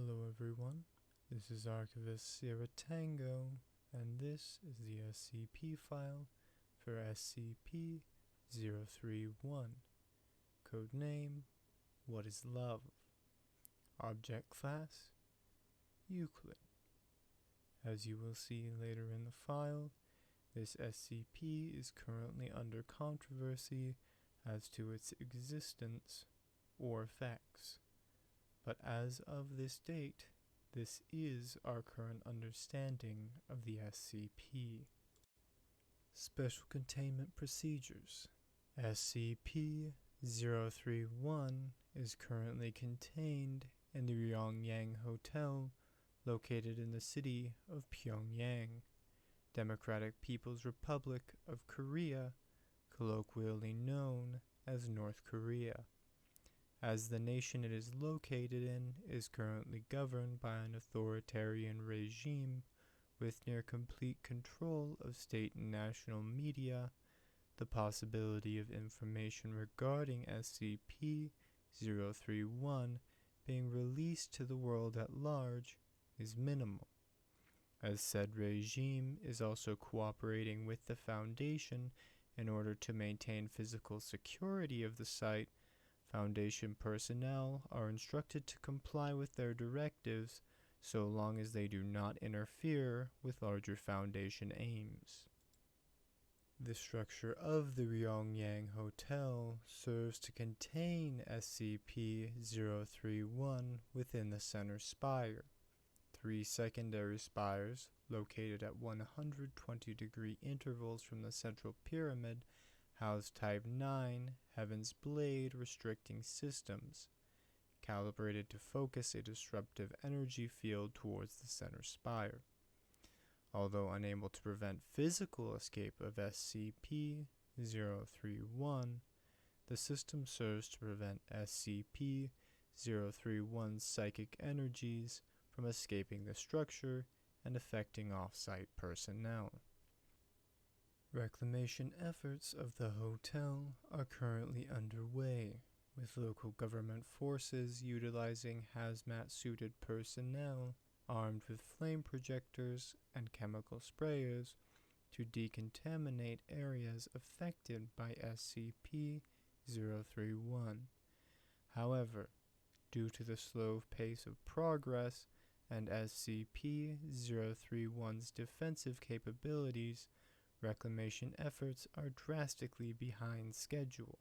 Hello everyone, this is Archivist Sierra Tango, and this is the SCP file for SCP-031. Codename, What is Love? Object Class, Euclid. As you will see later in the file, this SCP is currently under controversy as to its existence or effects. But as of this date, this is our current understanding of the SCP. Special Containment Procedures. SCP-031 is currently contained in the Reemergence Hotel located in the city of Pyongyang, Democratic People's Republic of Korea, colloquially known as North Korea, as the nation it is located in is currently governed by an authoritarian regime with near complete control of state and national media. The possibility of information regarding SCP-031 being released to the world at large is minimal, as said regime is also cooperating with the Foundation in order to maintain physical security of the site. Foundation personnel are instructed to comply with their directives so long as they do not interfere with larger Foundation aims. The structure of the Reemergence Hotel serves to contain SCP-031 within the center spire. 3 secondary spires, located at 120-degree intervals from the central pyramid, house Type 9 Heaven's Blade restricting systems, calibrated to focus a disruptive energy field towards the center spire. Although unable to prevent physical escape of SCP-031, the system serves to prevent SCP-031's psychic energies from escaping the structure and affecting off-site personnel. Reclamation efforts of the hotel are currently underway, with local government forces utilizing hazmat-suited personnel armed with flame projectors and chemical sprayers to decontaminate areas affected by SCP-031. However, due to the slow pace of progress and SCP-031's defensive capabilities, reclamation efforts are drastically behind schedule.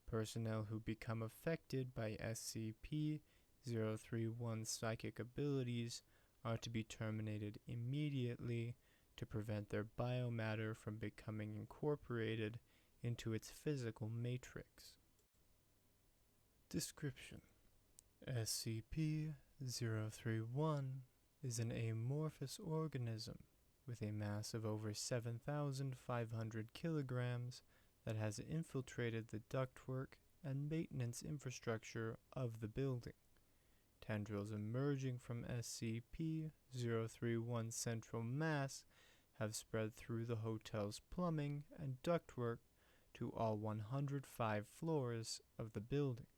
Personnel who become affected by SCP-031's psychic abilities are to be terminated immediately to prevent their biomatter from becoming incorporated into its physical matrix. Description: SCP-031 is an amorphous organism with a mass of over 7,500 kilograms that has infiltrated the ductwork and maintenance infrastructure of the building. Tendrils emerging from SCP-031's central mass have spread through the hotel's plumbing and ductwork to all 105 floors of the building.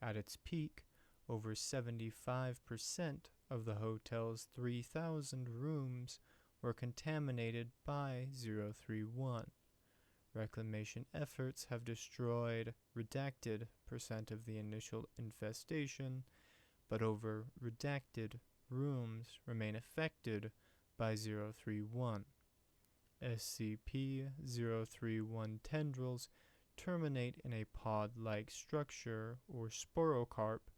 At its peak, over 75% of the hotel's 3,000 rooms were contaminated by 031. Reclamation efforts have destroyed redacted % of the initial infestation, but over redacted rooms remain affected by 031. SCP-031 tendrils terminate in a pod-like structure or sporocarp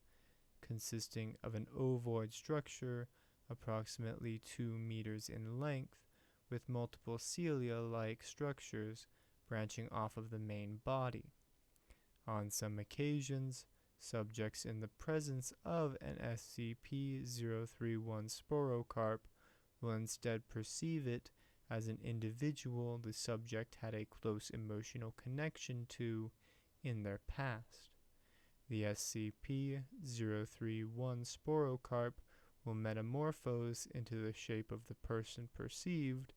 consisting of an ovoid structure approximately 2 meters in length, with multiple cilia-like structures branching off of the main body. On some occasions, subjects in the presence of an SCP-031 sporocarp will instead perceive it as an individual the subject had a close emotional connection to in their past. The SCP-031 sporocarp will metamorphose into the shape of the person perceived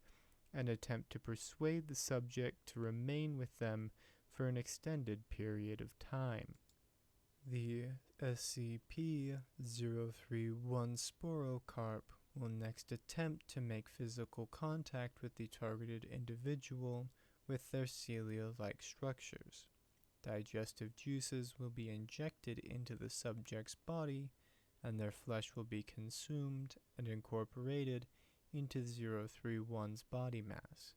and attempt to persuade the subject to remain with them for an extended period of time. The SCP-031 Sporocarp will next attempt to make physical contact with the targeted individual with their cilia-like structures. Digestive juices will be injected into the subject's body, and their flesh will be consumed and incorporated into 031's body mass.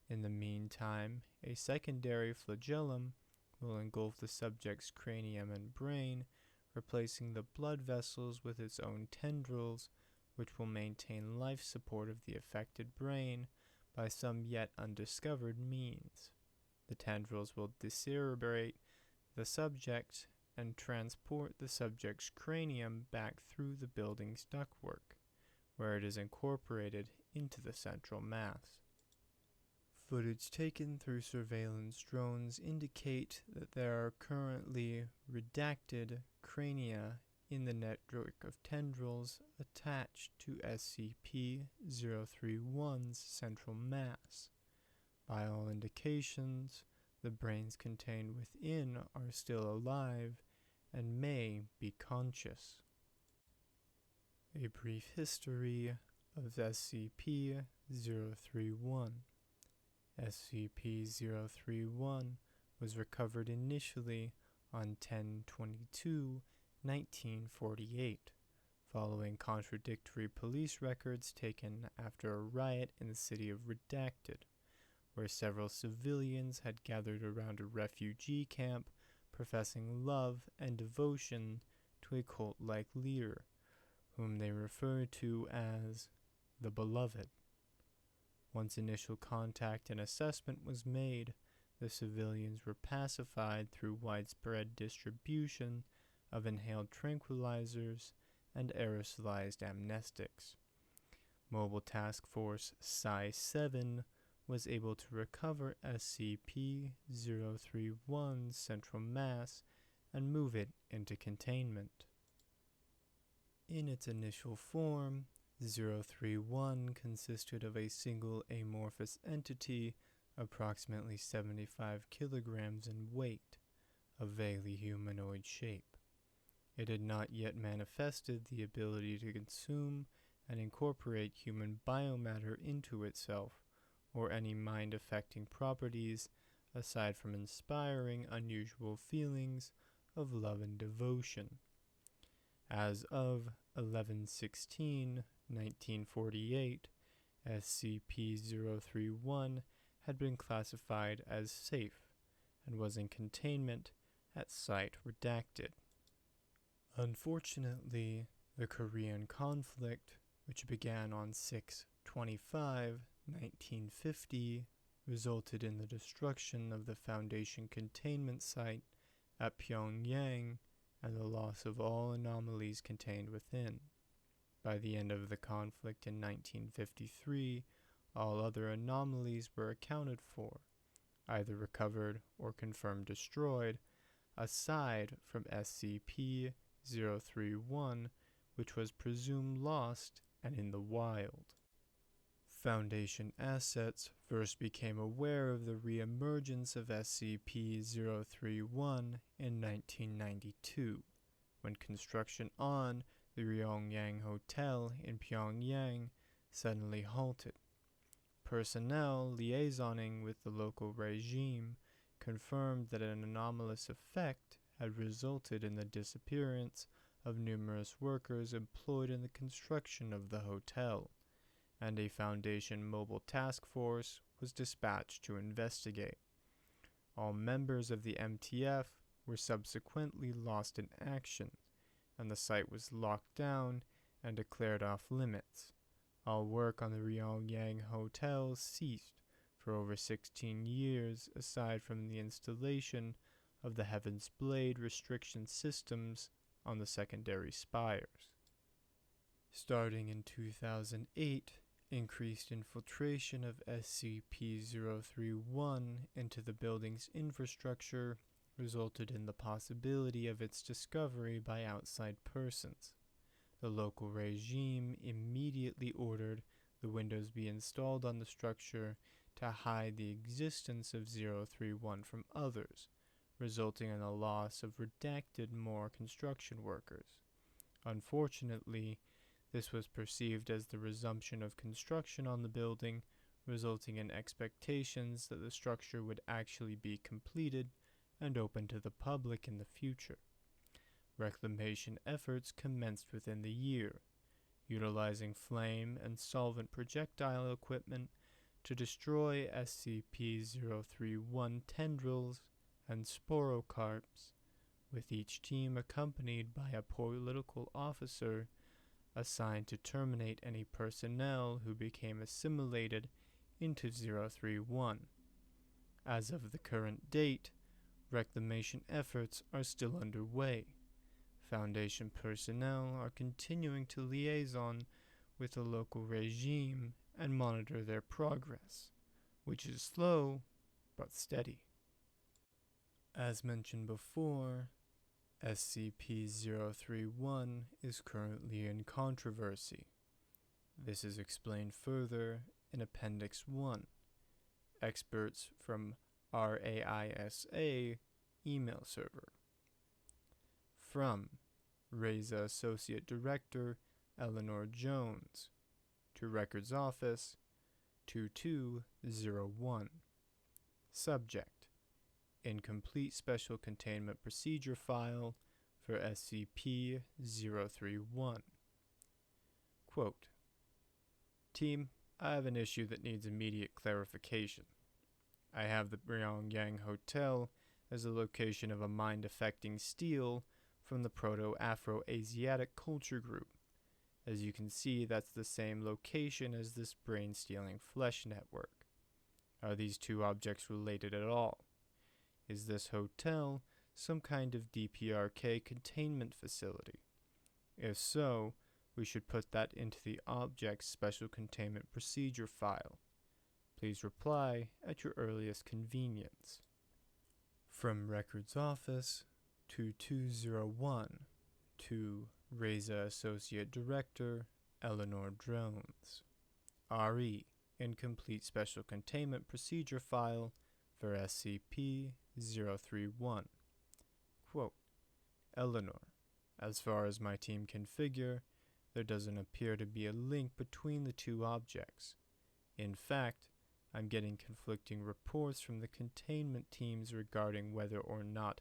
In the meantime, a secondary flagellum will engulf the subject's cranium and brain, replacing the blood vessels with its own tendrils, which will maintain life support of the affected brain by some yet undiscovered means. The tendrils will decerebrate the subject and transport the subject's cranium back through the building's ductwork, where it is incorporated into the central mass. Footage taken through surveillance drones indicate that there are currently redacted crania in the network of tendrils attached to SCP-031's central mass. By all indications, the brains contained within are still alive and may be conscious. A brief history of SCP-031. SCP-031 was recovered initially on 10/22/1948, following contradictory police records taken after a riot in the city of Redacted, where several civilians had gathered around a refugee camp professing love and devotion to a cult-like leader, whom they referred to as the Beloved. Once initial contact and assessment was made, the civilians were pacified through widespread distribution of inhaled tranquilizers and aerosolized amnestics. Mobile Task Force Psi-7 was able to recover SCP-031's central mass and move it into containment. In its initial form, 031 consisted of a single amorphous entity approximately 75 kilograms in weight, of vaguely humanoid shape. It had not yet manifested the ability to consume and incorporate human biomatter into itself, or any mind-affecting properties aside from inspiring unusual feelings of love and devotion. As of 11/16/1948, SCP-031 had been classified as safe and was in containment at Site Redacted. Unfortunately, the Korean conflict, which began on 6/25/1950, resulted in the destruction of the Foundation containment site at Pyongyang and the loss of all anomalies contained within. By the end of the conflict in 1953, all other anomalies were accounted for, either recovered or confirmed destroyed, aside from SCP-031, which was presumed lost and in the wild. Foundation assets first became aware of the reemergence of SCP-031 in 1992, when construction on the Reemergence Hotel in Pyongyang suddenly halted. Personnel liaisoning with the local regime confirmed that an anomalous effect had resulted in the disappearance of numerous workers employed in the construction of the hotel, and a Foundation mobile task force was dispatched to investigate. All members of the MTF were subsequently lost in action, and the site was locked down and declared off limits. All work on the Reemergence Hotel ceased for over 16 years, aside from the installation of the Heaven's Blade restriction systems on the secondary spires. Starting in 2008, increased infiltration of SCP-031 into the building's infrastructure resulted in the possibility of its discovery by outside persons. The local regime immediately ordered the windows be installed on the structure to hide the existence of 031 from others, resulting in the loss of redacted more construction workers. Unfortunately, this was perceived as the resumption of construction on the building, resulting in expectations that the structure would actually be completed and open to the public in the future. Reclamation efforts commenced within the year, utilizing flame and solvent projectile equipment to destroy SCP-031 tendrils and sporocarps, with each team accompanied by a political officer assigned to terminate any personnel who became assimilated into 031. As of the current date, reclamation efforts are still underway. Foundation personnel are continuing to liaison with the local regime and monitor their progress, which is slow but steady. As mentioned before, SCP-031 is currently in controversy. This is explained further in Appendix 1. Experts from RAISA email server. From RAISA Associate Director Eleanor Jones to Records Office 2201. Subject: Incomplete Special Containment Procedure File for SCP-031. Quote, Team, I have an issue that needs immediate clarification. I have the Reemergence Hotel as the location of a mind-affecting steal from the Proto-Afro-Asiatic culture group. As you can see, that's the same location as this brain-stealing flesh network. Are these two objects related at all? Is this hotel some kind of DPRK containment facility? If so, we should put that into the Object's Special Containment Procedure file. Please reply at your earliest convenience. From Records Office 2201 to RAISA Associate Director Eleanor Jones. RE Incomplete Special Containment Procedure File for SCP-031. Quote, Eleanor, as far as my team can figure, there doesn't appear to be a link between the two objects. In fact, I'm getting conflicting reports from the containment teams regarding whether or not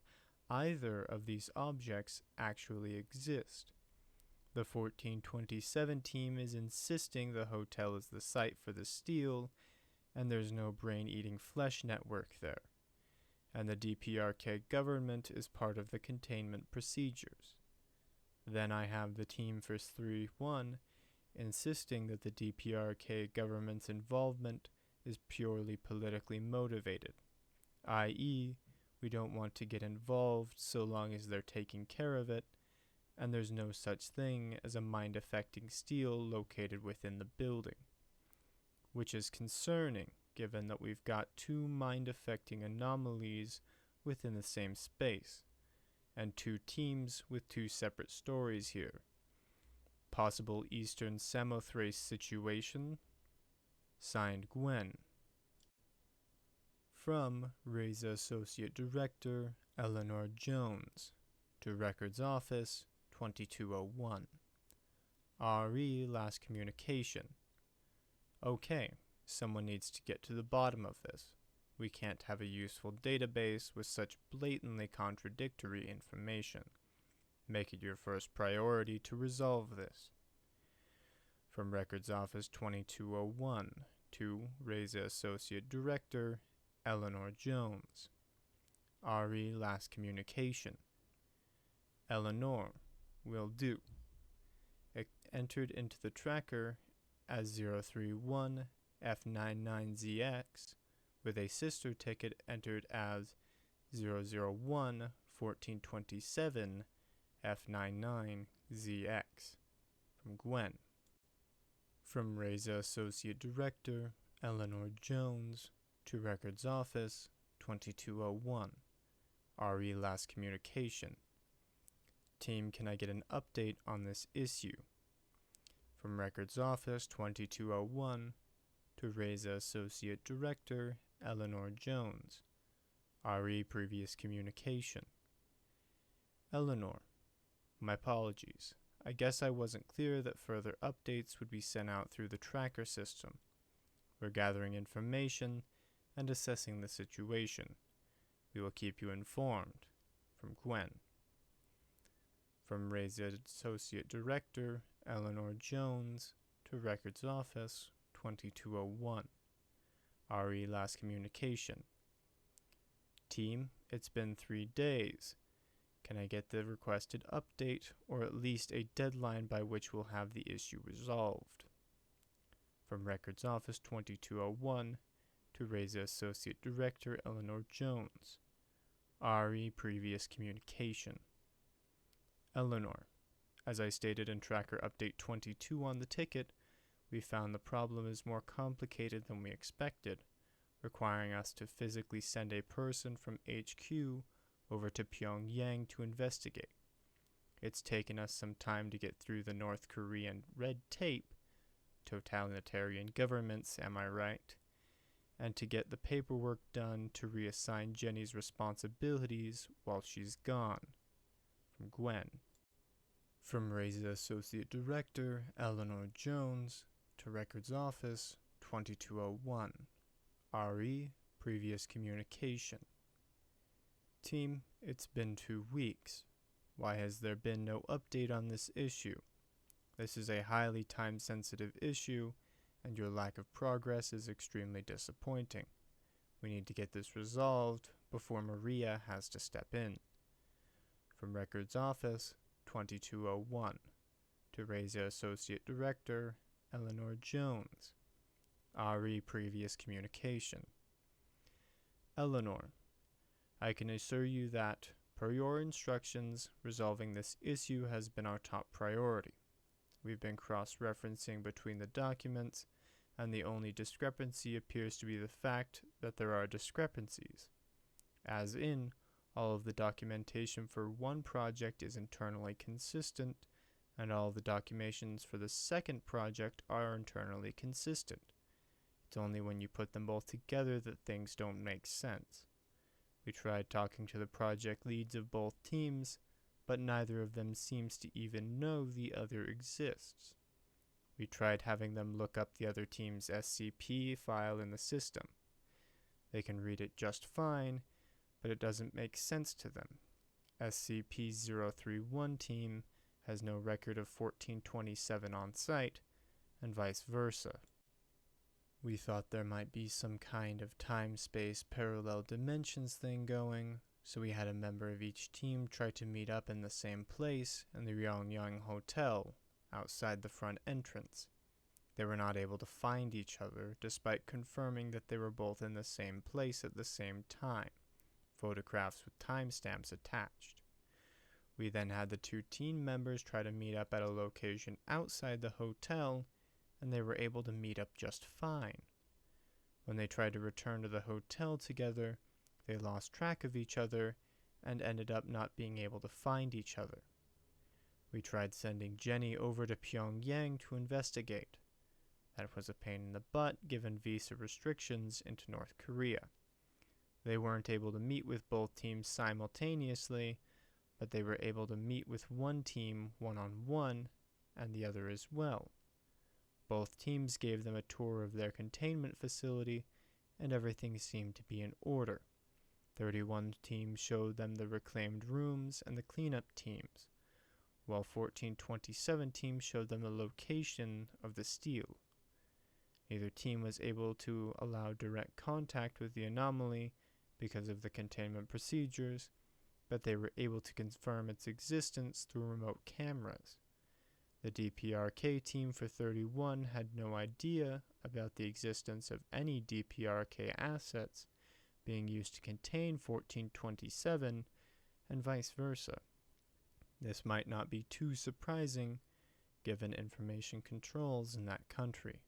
either of these objects actually exist. The 1427 team is insisting the hotel is the site for the steal, and there's no brain-eating flesh network there. And the DPRK government is part of the containment procedures. Then I have the team for 3-1 insisting that the DPRK government's involvement is purely politically motivated, i.e., we don't want to get involved so long as they're taking care of it, and there's no such thing as a mind-affecting steal located within the building. Which is concerning, given that we've got two mind-affecting anomalies within the same space, and two teams with two separate stories here. Possible Eastern Samothrace situation? Signed, Gwen. From RAISA Associate Director Eleanor Jones to Records Office 2201. RE Last Communication. Okay, someone needs to get to the bottom of this. We can't have a useful database with such blatantly contradictory information. Make it your first priority to resolve this. From Records Office 2201 to RAISA Associate Director Eleanor Jones. RE Last Communication. Eleanor, will do. Entered into the tracker as 031 F99ZX, with a sister ticket entered as 001 1427 F99ZX. From Gwen. From RAISA Associate Director Eleanor Jones to Records Office 2201. RE Last Communication. Team, can I get an update on this issue? From Records Office 2201 to RAISA Associate Director Eleanor Jones. RE previous communication. Eleanor, my apologies. I guess I wasn't clear that further updates would be sent out through the tracker system. We're gathering information and assessing the situation. We will keep you informed. From Gwen. From Ray's Associate Director, Eleanor Jones, to Records Office, 2201. RE last communication. Team, it's been 3 days. Can I get the requested update, or at least a deadline by which we'll have the issue resolved? From Records Office 2201 to Ray's Associate Director Eleanor Jones. RE previous communication. Eleanor, as I stated in Tracker Update 22 on the ticket, we found the problem is more complicated than we expected, requiring us to physically send a person from HQ over to Pyongyang to investigate. It's taken us some time to get through the North Korean red tape, totalitarian governments, am I right? And to get the paperwork done to reassign Jenny's responsibilities while she's gone. From Gwen. From Ray's Associate Director, Eleanor Jones, to Records Office, 2201. RE, previous communication. Team, it's been 2 weeks. Why has there been no update on this issue? This is a highly time-sensitive issue, and your lack of progress is extremely disappointing. We need to get this resolved before Maria has to step in. From Records Office, 2201. To Ray's Associate Director, Eleanor Jones. RE previous communication. Eleanor, I can assure you that, per your instructions, resolving this issue has been our top priority. We've been cross-referencing between the documents, and the only discrepancy appears to be the fact that there are discrepancies. As in, all of the documentation for one project is internally consistent, and all of the documentations for the second project are internally consistent. It's only when you put them both together that things don't make sense. We tried talking to the project leads of both teams, but neither of them seems to even know the other exists. We tried having them look up the other team's SCP file in the system. They can read it just fine, but it doesn't make sense to them. SCP-031 team has no record of 1427 on site, and vice versa. We thought there might be some kind of time-space parallel dimensions thing going, so we had a member of each team try to meet up in the same place in the Reemergence Hotel, outside the front entrance. They were not able to find each other, despite confirming that they were both in the same place at the same time, photographs with timestamps attached. We then had the 2 team members try to meet up at a location outside the hotel, and they were able to meet up just fine. When they tried to return to the hotel together, they lost track of each other and ended up not being able to find each other. We tried sending Jenny over to Pyongyang to investigate. That was a pain in the butt given visa restrictions into North Korea. They weren't able to meet with both teams simultaneously, but they were able to meet with one team one-on-one and the other as well. Both teams gave them a tour of their containment facility, and everything seemed to be in order. 31 teams showed them the reclaimed rooms and the cleanup teams, while 1427 teams showed them the location of the steel. Neither team was able to allow direct contact with the anomaly because of the containment procedures, but they were able to confirm its existence through remote cameras. The DPRK team for 31 had no idea about the existence of any DPRK assets being used to contain 1427, and vice versa. This might not be too surprising, given information controls in that country.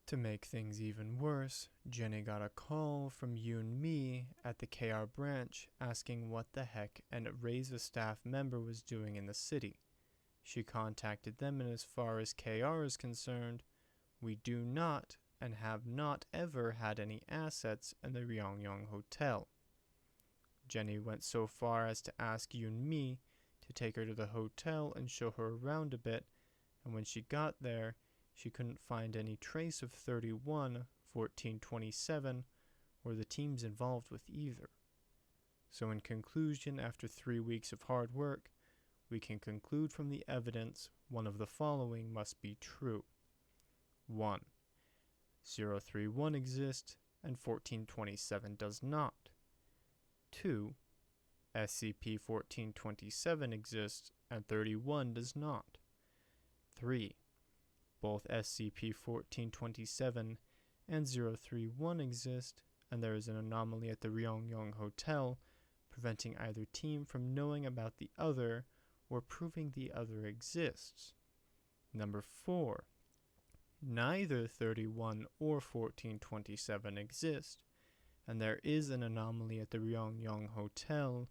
To make things even worse, Jenny got a call from Yoon Mi at the KR branch asking what the heck an Ray's staff member was doing in the city. She contacted them, and as far as KR is concerned, we do not and have not ever had any assets in the Reemergence Hotel. Jenny went so far as to ask you and me to take her to the hotel and show her around a bit, and when she got there, she couldn't find any trace of 31-1427 or the teams involved with either. So in conclusion, after 3 weeks of hard work, we can conclude from the evidence one of the following must be true. 1. 031 exists and 1427 does not. 2. SCP-1427 exists and 31 does not. 3. Both SCP-1427 and 031 exist, and there is an anomaly at the Reemergence Hotel preventing either team from knowing about the other or proving the other exists. Number 4. Neither 31 or 1427 exist, and there is an anomaly at the Reemergence Hotel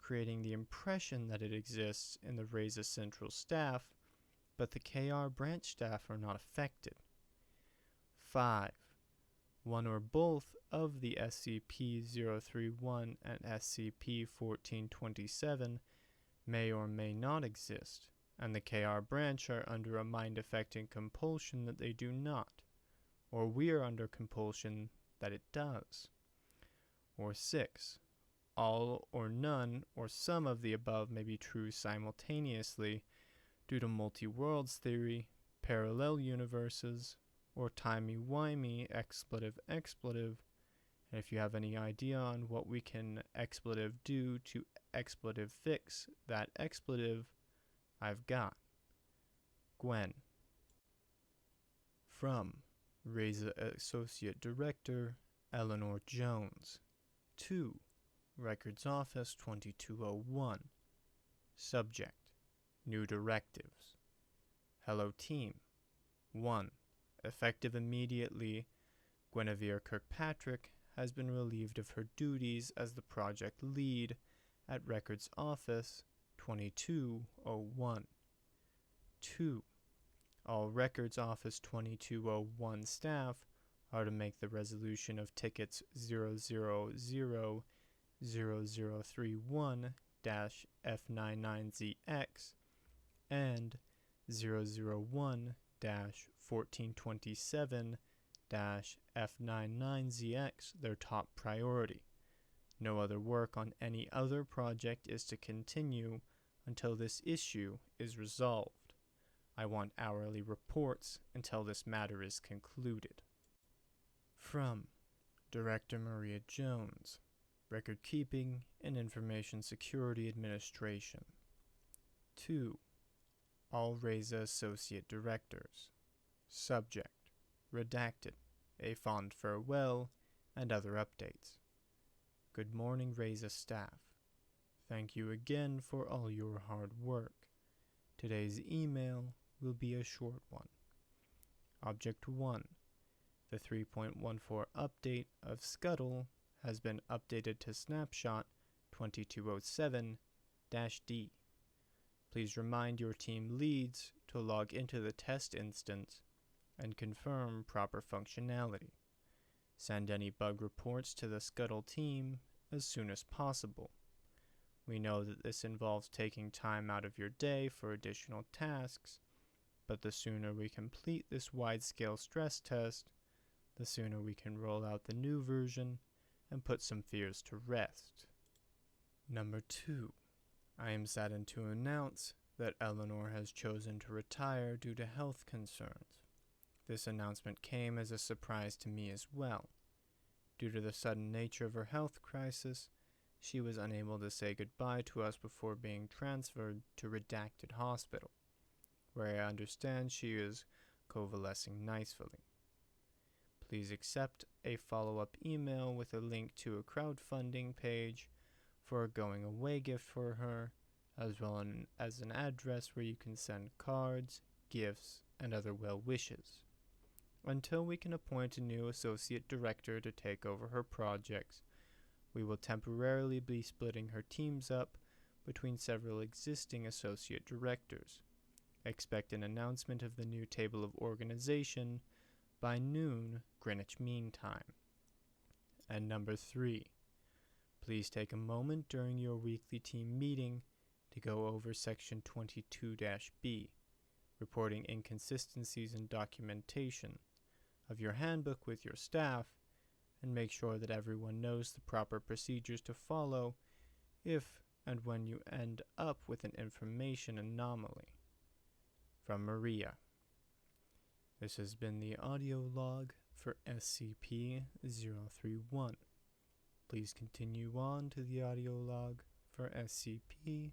creating the impression that it exists in the RESA Central staff, but the KR branch staff are not affected. 5. One or both of the SCP-031 and SCP-1427 may or may not exist, and the KR branch are under a mind-affecting compulsion that they do not, or we are under compulsion that it does. Or 6. All or none or some of the above may be true simultaneously due to multi-worlds theory, parallel universes, or timey-wimey expletive. And if you have any idea on what we can expletive do to expletive fix that expletive, I've got. Gwen. From RESA Associate Director Eleanor Jones. 2. Records Office 2201. Subject: New directives. Hello team. 1. Effective immediately, Guinevere Kirkpatrick has been relieved of her duties as the project lead at Records Office 2201. 2. All Records Office 2201 staff are to make the resolution of tickets 0000031-F99ZX and 001-1427-F99ZX their top priority. No other work on any other project is to continue until this issue is resolved. I want hourly reports until this matter is concluded. From Director Maria Jones, Record Keeping and Information Security Administration. 2. All RESA Associate Directors. Subject: Redacted. A fond farewell and other updates. Good morning, RESA staff. Thank you again for all your hard work. Today's email will be a short one. Object 1. The 3.14 update of Scuttle has been updated to snapshot 2207-D. Please remind your team leads to log into the test instance and confirm proper functionality. Send any bug reports to the Scuttle team as soon as possible. We know that this involves taking time out of your day for additional tasks, but the sooner we complete this wide-scale stress test, the sooner we can roll out the new version and put some fears to rest. Number 2. I am saddened to announce that Eleanor has chosen to retire due to health concerns. This announcement came as a surprise to me as well. Due to the sudden nature of her health crisis, she was unable to say goodbye to us before being transferred to Redacted Hospital, where I understand she is convalescing nicely. Please accept a follow-up email with a link to a crowdfunding page for a going-away gift for her, as well as an address where you can send cards, gifts, and other well wishes. Until we can appoint a new associate director to take over her projects, we will temporarily be splitting her teams up between several existing associate directors. Expect an announcement of the new table of organization by noon Greenwich Mean Time. And number 3, please take a moment during your weekly team meeting to go over Section 22-B, reporting inconsistencies in documentation of your handbook with your staff, and make sure that everyone knows the proper procedures to follow if and when you end up with an information anomaly. From Maria. This has been the audio log for SCP-031. Please continue on to the audio log for SCP-032.